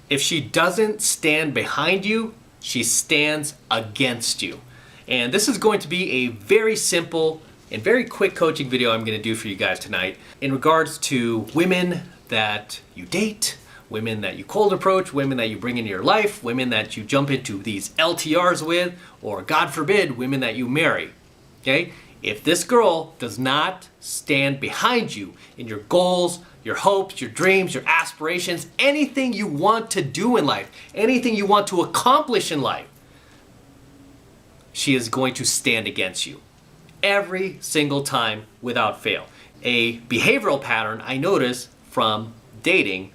If she doesn't stand behind you, she stands against you. And this is going to be a very simple and very quick coaching video I'm going to do for you guys tonight in regards to women that you date, women that you cold approach, women that you bring into your life, women that you jump into these LTRs with, or God forbid, women that you marry. Okay? If this girl does not stand behind you in your goals, your hopes, your dreams, your aspirations, anything you want to do in life, anything you want to accomplish in life, she is going to stand against you every single time without fail. A behavioral pattern I notice from dating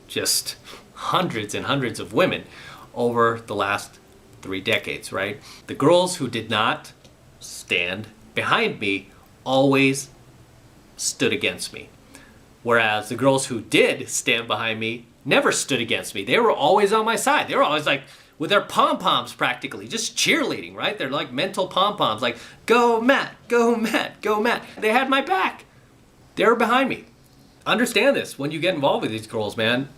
just hundreds and hundreds of women over the last 3 decades, right? The girls who did not stand behind me always stood against me. Whereas the girls who did stand behind me never stood against me. They were always on my side. They were always like with their pom-poms practically, just cheerleading, right? They're like mental pom-poms, like, go Matt, go Matt, go Matt. They had my back. They were behind me. Understand this when you get involved with these girls, man.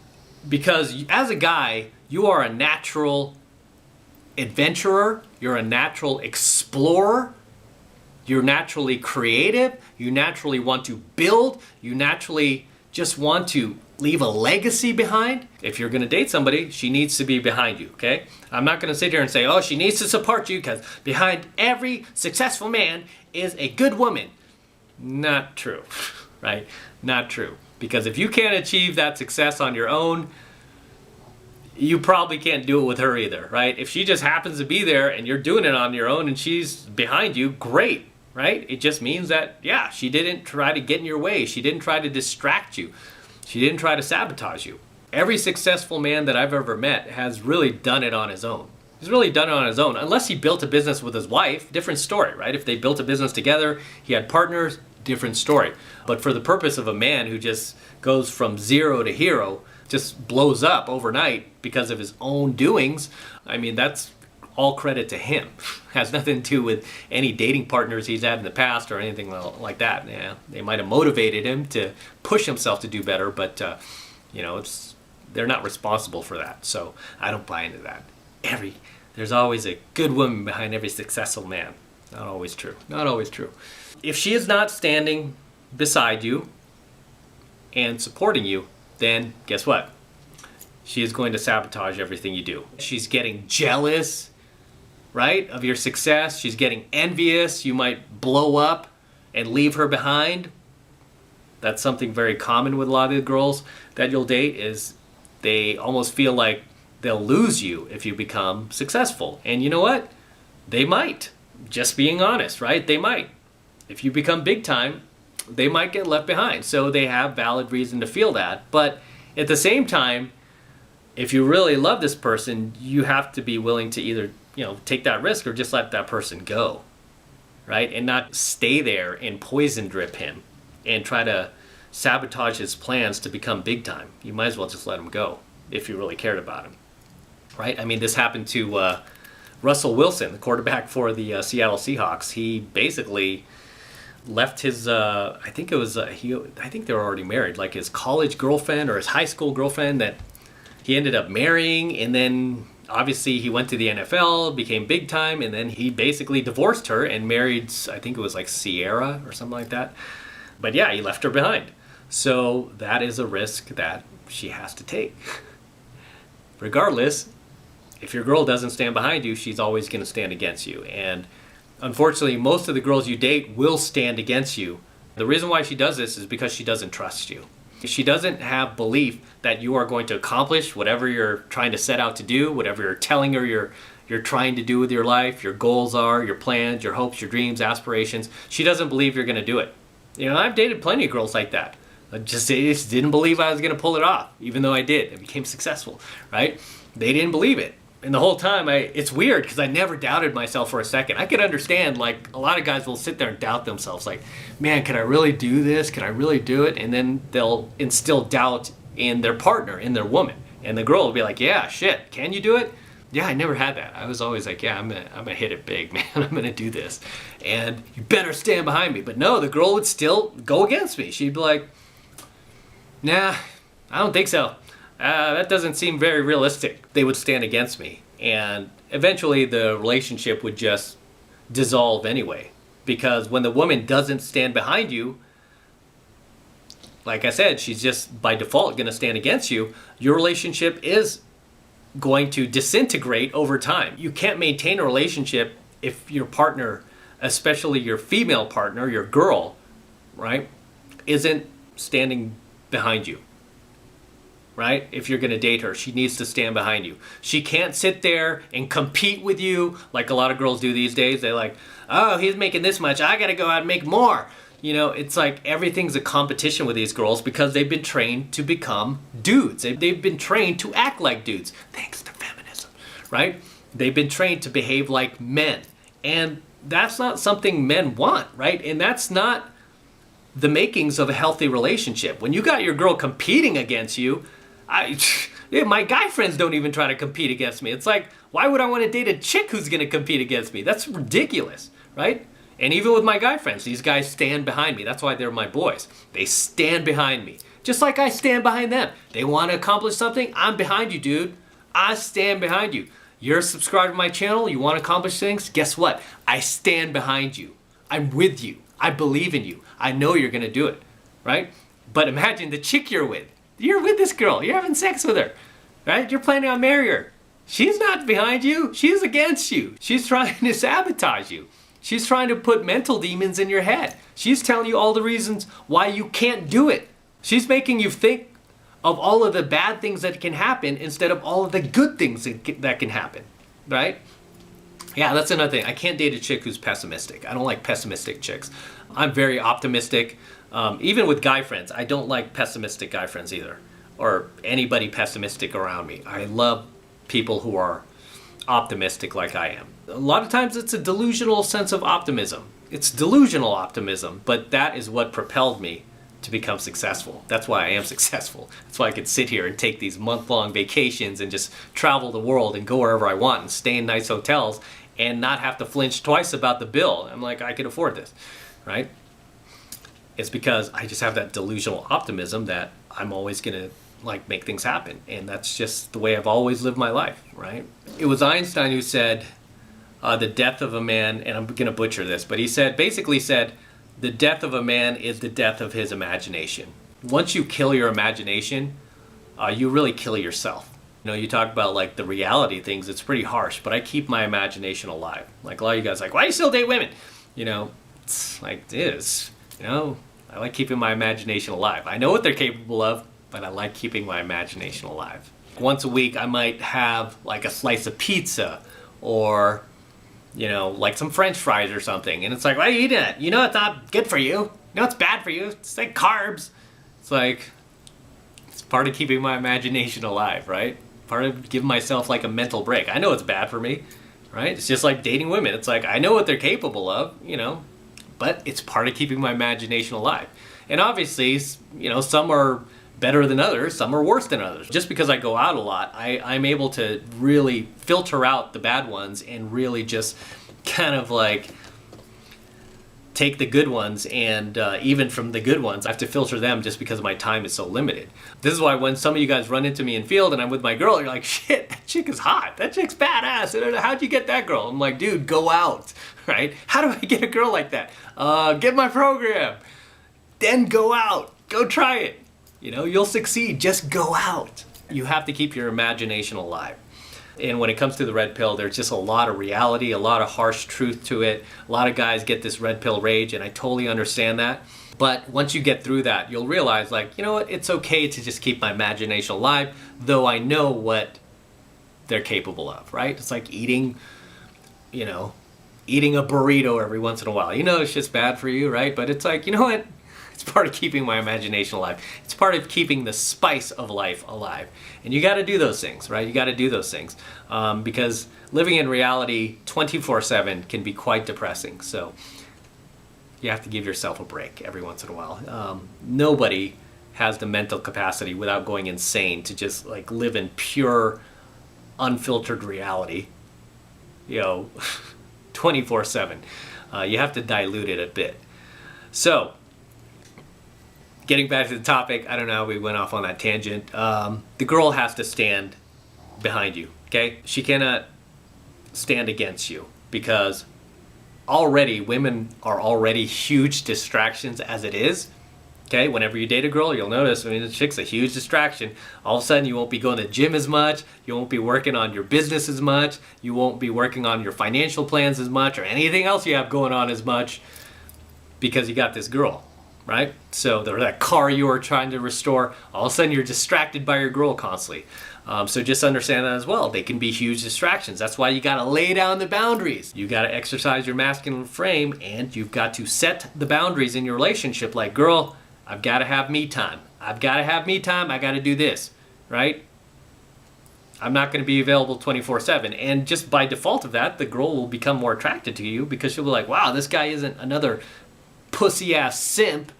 Because as a guy, you are a natural adventurer. You're a natural explorer. You're naturally creative. You naturally want to build. You naturally just want to leave a legacy behind. If you're going to date somebody, she needs to be behind you, okay? I'm not going to sit here and say, oh, she needs to support you because behind every successful man is a good woman. Not true, right? Not true. Because if you can't achieve that success on your own, you probably can't do it with her either, right? If she just happens to be there and you're doing it on your own and she's behind you, great, right? It just means that, yeah, she didn't try to get in your way. She didn't try to distract you. She didn't try to sabotage you. Every successful man that I've ever met has really done it on his own. He's really done it on his own. Unless he built a business with his wife, different story, right? If they built a business together, he had partners, different story. But for the purpose of a man who just goes from zero to hero, just blows up overnight because of his own doings, I mean, that's all credit to him. Has nothing to do with any dating partners he's had in the past or anything like that. Yeah, they might have motivated him to push himself to do better, but they're not responsible for that. So I don't buy into that. There's always a good woman behind every successful man. Not always true. Not always true. If she is not standing beside you and supporting you, then guess what? She is going to sabotage everything you do. She's getting jealous, right, of your success. She's getting envious. You might blow up and leave her behind. That's something very common with a lot of the girls that you'll date, is they almost feel like they'll lose you if you become successful. And you know what? They might. Just being honest, right? They might. If you become big time, they might get left behind. So they have valid reason to feel that. But at the same time, if you really love this person, you have to be willing to either, take that risk or just let that person go, right? And not stay there and poison drip him and try to sabotage his plans to become big time. You might as well just let him go if you really cared about him, right? I mean, this happened to Russell Wilson, the quarterback for the Seattle Seahawks. He basically left his, I think they were already married, like his college girlfriend or his high school girlfriend that he ended up marrying, and then obviously he went to the NFL, became big time, and then he basically divorced her and married, I think it was like Sierra or something like that. But yeah, he left her behind. So that is a risk that she has to take. Regardless, if your girl doesn't stand behind you, she's always going to stand against you. And unfortunately, most of the girls you date will stand against you. The reason why she does this is because she doesn't trust you. She doesn't have belief that you are going to accomplish whatever you're trying to set out to do, whatever you're telling her you're trying to do with your life, your goals are, your plans, your hopes, your dreams, aspirations. She doesn't believe you're going to do it. I've dated plenty of girls like that. They just didn't believe I was going to pull it off, even though I did. I became successful, right? They didn't believe it. And the whole time, it's weird because I never doubted myself for a second. I could understand, like, a lot of guys will sit there and doubt themselves. Like, man, can I really do this? Can I really do it? And then they'll instill doubt in their partner, in their woman. And the girl will be like, yeah, shit, can you do it? Yeah, I never had that. I was always like, yeah, I'm gonna hit it big, man. I'm gonna do this. And you better stand behind me. But no, the girl would still go against me. She'd be like, nah, I don't think so. That doesn't seem very realistic. They would stand against me. And eventually the relationship would just dissolve anyway. Because when the woman doesn't stand behind you, like I said, she's just by default going to stand against you. Your relationship is going to disintegrate over time. You can't maintain a relationship if your partner, especially your female partner, your girl, right, isn't standing behind you. Right? If you're going to date her, she needs to stand behind you. She can't sit there and compete with you like a lot of girls do these days. They're like, oh, he's making this much, I got to go out and make more. You know, it's like everything's a competition with these girls because they've been trained to become dudes. They've been trained to act like dudes, thanks to feminism, right? They've been trained to behave like men. And that's not something men want, right? And that's not the makings of a healthy relationship. When you got your girl competing against you, my guy friends don't even try to compete against me. It's like, why would I want to date a chick who's going to compete against me? That's ridiculous, right? And even with my guy friends, these guys stand behind me. That's why they're my boys. They stand behind me, just like I stand behind them. They want to accomplish something, I'm behind you, dude. I stand behind you. You're subscribed to my channel, you want to accomplish things, guess what? I stand behind you. I'm with you. I believe in you. I know you're going to do it, right? But imagine the chick you're with. You're with this girl. You're having sex with her, right? You're planning on marrying her. She's not behind you. She's against you. She's trying to sabotage you. She's trying to put mental demons in your head. She's telling you all the reasons why you can't do it. She's making you think of all of the bad things that can happen instead of all of the good things that can happen, right? Yeah, that's another thing. I can't date a chick who's pessimistic. I don't like pessimistic chicks. I'm very optimistic. Even with guy friends, I don't like pessimistic guy friends either, or anybody pessimistic around me. I love people who are optimistic like I am. A lot of times it's a delusional sense of optimism. It's delusional optimism, but that is what propelled me to become successful. That's why I am successful. That's why I could sit here and take these month-long vacations and just travel the world and go wherever I want and stay in nice hotels and not have to flinch twice about the bill. I'm like, I can afford this, right? It's because I just have that delusional optimism that I'm always gonna like make things happen. And that's just the way I've always lived my life, right? It was Einstein who said, the death of a man, and I'm gonna butcher this, but he basically said, the death of a man is the death of his imagination. Once you kill your imagination, you really kill yourself. You know, you talk about like the reality things, it's pretty harsh, but I keep my imagination alive. Like a lot of you guys are like, why do you still date women? You know, it's like this. You know, I like keeping my imagination alive. I know what they're capable of, but I like keeping my imagination alive. Once a week, I might have like a slice of pizza or, you know, like some French fries or something. And it's like, why are you eating it? You know it's not good for you. You know it's bad for you. It's like carbs. It's like, it's part of keeping my imagination alive, right? Part of giving myself like a mental break. I know it's bad for me, right? It's just like dating women. It's like, I know what they're capable of, you know, but it's part of keeping my imagination alive. And obviously, you know, some are better than others, some are worse than others. Just because I go out a lot, I'm able to really filter out the bad ones and really just kind of like take the good ones, and even from the good ones, I have to filter them just because my time is so limited. This is why when some of you guys run into me in field and I'm with my girl, you're like, shit, that chick is hot. That chick's badass. How'd you get that girl? I'm like, dude, go out, right? How do I get a girl like that? Get my program. Then go out. Go try it. You know, you'll succeed. Just go out. You have to keep your imagination alive. And when it comes to the red pill, there's just a lot of reality, a lot of harsh truth to it. A lot of guys get this red pill rage, and I totally understand that. But once you get through that, you'll realize, like, you know what? It's okay to just keep my imagination alive, though I know what they're capable of, right? It's like eating, you know, eating a burrito every once in a while. You know, it's just bad for you, right? But it's like, you know what? It's part of keeping my imagination alive. It's part of keeping the spice of life alive. And you got to do those things, right? You got to do those things. Because living in reality 24/7 can be quite depressing. So you have to give yourself a break every once in a while. Nobody has the mental capacity without going insane to just like live in pure, unfiltered reality, you know, 24/7. You have to dilute it a bit. So, getting back to the topic, I don't know how we went off on that tangent. The girl has to stand behind you, okay? She cannot stand against you, because already women are already huge distractions as it is. Okay, whenever you date a girl, you'll notice, I mean, the chick's a huge distraction. All of a sudden, you won't be going to the gym as much. You won't be working on your business as much. You won't be working on your financial plans as much, or anything else you have going on as much, because you got this girl, right? So that car you were trying to restore, all of a sudden you're distracted by your girl constantly. So just understand that as well. They can be huge distractions. That's why you got to lay down the boundaries. You got to exercise your masculine frame, and you've got to set the boundaries in your relationship. Like, girl, I've got to have me time. I've got to have me time. I got to do this, right? I'm not going to be available 24/7. And just by default of that, the girl will become more attracted to you, because she'll be like, wow, this guy isn't another pussy-ass simp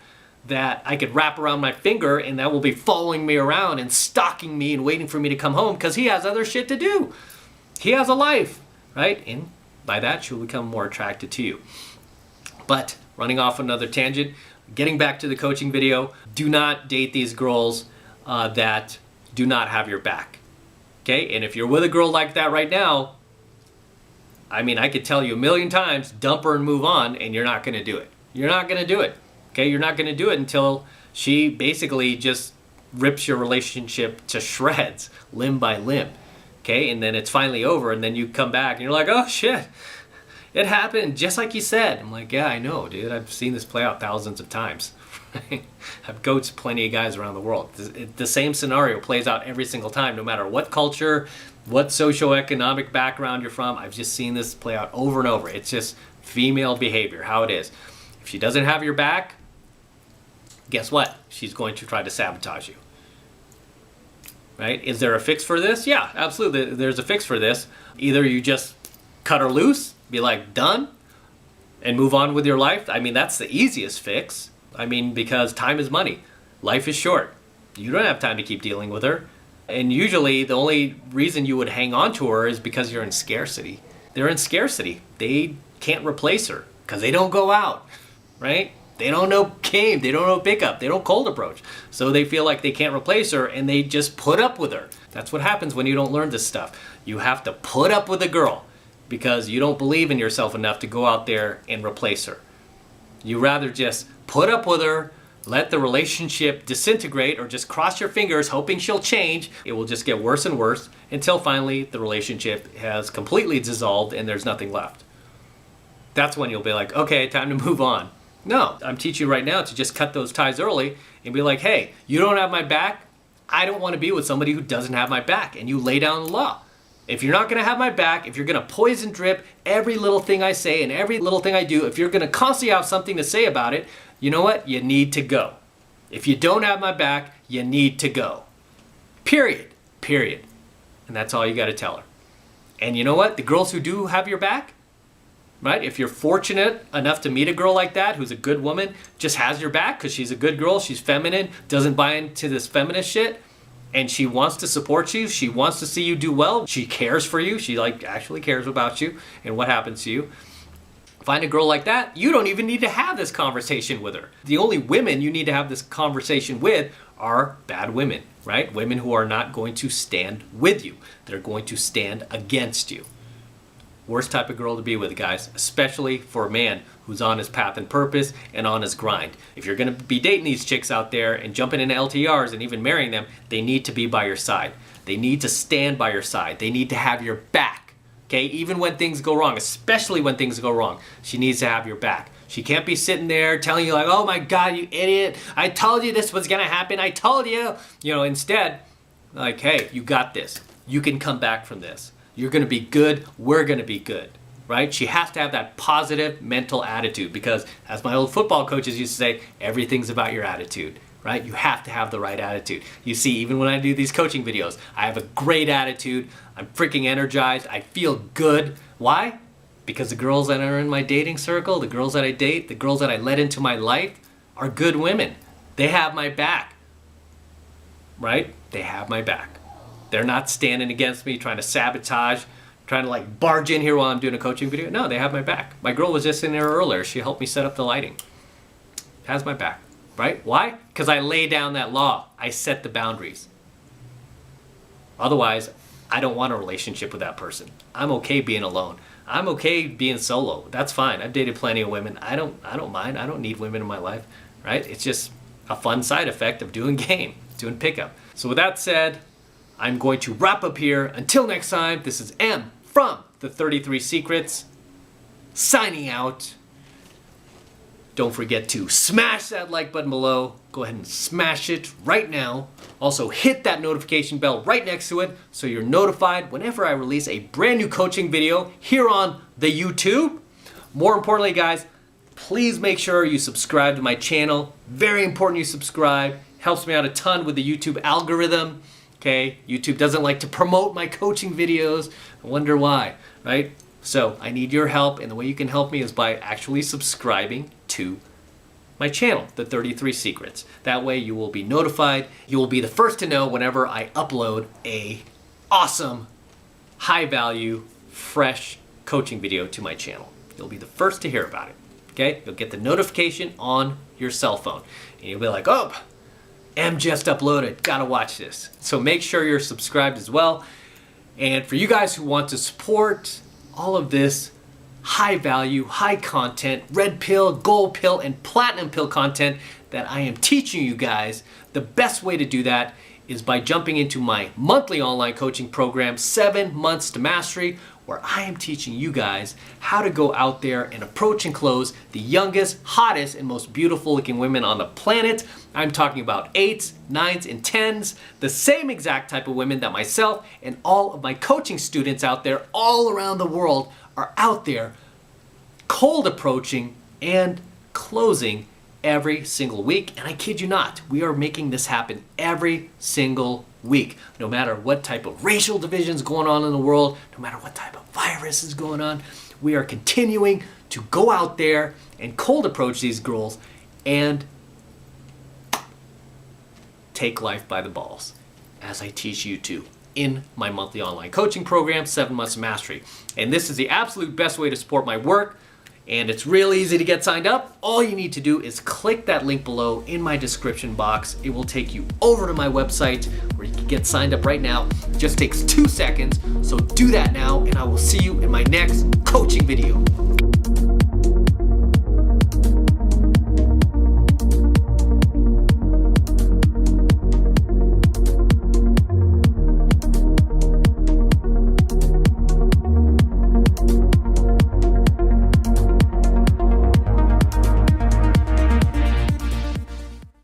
that I could wrap around my finger and that will be following me around and stalking me and waiting for me to come home, because he has other shit to do. He has a life, right? And by that, she'll become more attracted to you. But running off another tangent, getting back to the coaching video, do not date these girls that do not have your back. Okay? And if you're with a girl like that right now, I mean, I could tell you a million times, dump her and move on, and you're not going to do it. You're not going to do it. Okay? You're not going to do it until she basically just rips your relationship to shreds, limb by limb. Okay? And then it's finally over, and then you come back and you're like, oh shit, it happened just like you said. I'm like, yeah, I know, dude. I've seen this play out thousands of times. I've coached plenty of guys around the world. The same scenario plays out every single time, no matter what culture, what socioeconomic background you're from. I've just seen this play out over and over. It's just female behavior, how it is. If she doesn't have your back, guess what? She's going to try to sabotage you. Right? Is there a fix for this? Yeah, absolutely. There's a fix for this. Either you just cut her loose, be like, done, and move on with your life. I mean, that's the easiest fix. I mean, because time is money. Life is short. You don't have time to keep dealing with her. And usually the only reason you would hang on to her is because you're in scarcity. They're in scarcity. They can't replace her because they don't go out, right? They don't know game. They don't know pickup. They don't cold approach. So they feel like they can't replace her, and they just put up with her. That's what happens when you don't learn this stuff. You have to put up with a girl because you don't believe in yourself enough to go out there and replace her. You rather just put up with her, let the relationship disintegrate, or just cross your fingers hoping she'll change. It will just get worse and worse until finally the relationship has completely dissolved and there's nothing left. That's when you'll be like, okay, time to move on. No, I'm teaching you right now to just cut those ties early and be like, hey, you don't have my back. I don't want to be with somebody who doesn't have my back. And you lay down the law. If you're not going to have my back, if you're going to poison drip every little thing I say and every little thing I do, if you're going to constantly have something to say about it, you know what? You need to go. If you don't have my back, you need to go. Period. Period. And that's all you got to tell her. And you know what? The girls who do have your back, right? If you're fortunate enough to meet a girl like that, who's a good woman, just has your back because she's a good girl, she's feminine, doesn't buy into this feminist shit, and she wants to support you, she wants to see you do well, she cares for you, she actually cares about you and what happens to you. Find a girl like that, you don't even need to have this conversation with her. The only women you need to have this conversation with are bad women, right? Women who are not going to stand with you. They're going to stand against you. Worst type of girl to be with, guys, especially for a man who's on his path and purpose and on his grind. If you're going to be dating these chicks out there and jumping into LTRs and even marrying them, they need to be by your side. They need to stand by your side. They need to have your back, okay? Even when things go wrong, especially when things go wrong, she needs to have your back. She can't be sitting there telling you like, oh my God, you idiot. I told you this was going to happen. I told you. You know, instead, like, hey, you got this. You can come back from this. You're going to be good. We're going to be good, right? She has to have that positive mental attitude because, as my old football coaches used to say, everything's about your attitude, right? You have to have the right attitude. You see, even when I do these coaching videos, I have a great attitude. I'm freaking energized. I feel good. Why? Because the girls that are in my dating circle, the girls that I date, the girls that I let into my life are good women. They have my back, right? They have my back. They're not standing against me, trying to sabotage, trying to like barge in here while I'm doing a coaching video. No, they have my back. My girl was just in there earlier. She helped me set up the lighting. Has my back. right? Why? Because I lay down that law. I set the boundaries. Otherwise, I don't want a relationship with that person. I'm okay being alone. I'm okay being solo. That's fine. I've dated plenty of women. I don't mind. I don't need women in my life, right? It's just a fun side effect of doing game, doing pickup. So with that said, I'm going to wrap up here. Until next time, this is M from the 33 Secrets, signing out. Don't forget to smash that like button below. Go ahead and smash it right now. Also hit that notification bell right next to it so you're notified whenever I release a brand new coaching video here on the YouTube. More importantly, guys, please make sure you subscribe to my channel. Very important you subscribe. Helps me out a ton with the YouTube algorithm. Okay, YouTube doesn't like to promote my coaching videos. I wonder why, right? So I need your help, and the way you can help me is by actually subscribing to my channel, The 33 Secrets. That way you will be notified. You will be the first to know whenever I upload a awesome, high value, fresh coaching video to my channel. You'll be the first to hear about it, okay? You'll get the notification on your cell phone, and you'll be like, oh, M just uploaded, gotta watch this. So make sure you're subscribed as well. And for you guys who want to support all of this high value, high content, red pill, gold pill, and platinum pill content that I am teaching you guys, the best way to do that is by jumping into my monthly online coaching program, 7 Months to Mastery, where I am teaching you guys how to go out there and approach and close the youngest, hottest, and most beautiful looking women on the planet. I'm talking about 8s, 9s, and 10s, the same exact type of women that myself and all of my coaching students out there all around the world are out there cold approaching and closing every single week. And I kid you not, we are making this happen every single week. No matter what type of racial divisions going on in the world, no matter what type of virus is going on, we are continuing to go out there and cold approach these girls and take life by the balls, as I teach you to in my monthly online coaching program, 7 Months of Mastery. And this is the absolute best way to support my work, and it's real easy to get signed up. All you need to do is click that link below in my description box. It will take you over to my website where you can get signed up right now. It just takes 2 seconds, so do that now, and I will see you in my next coaching video.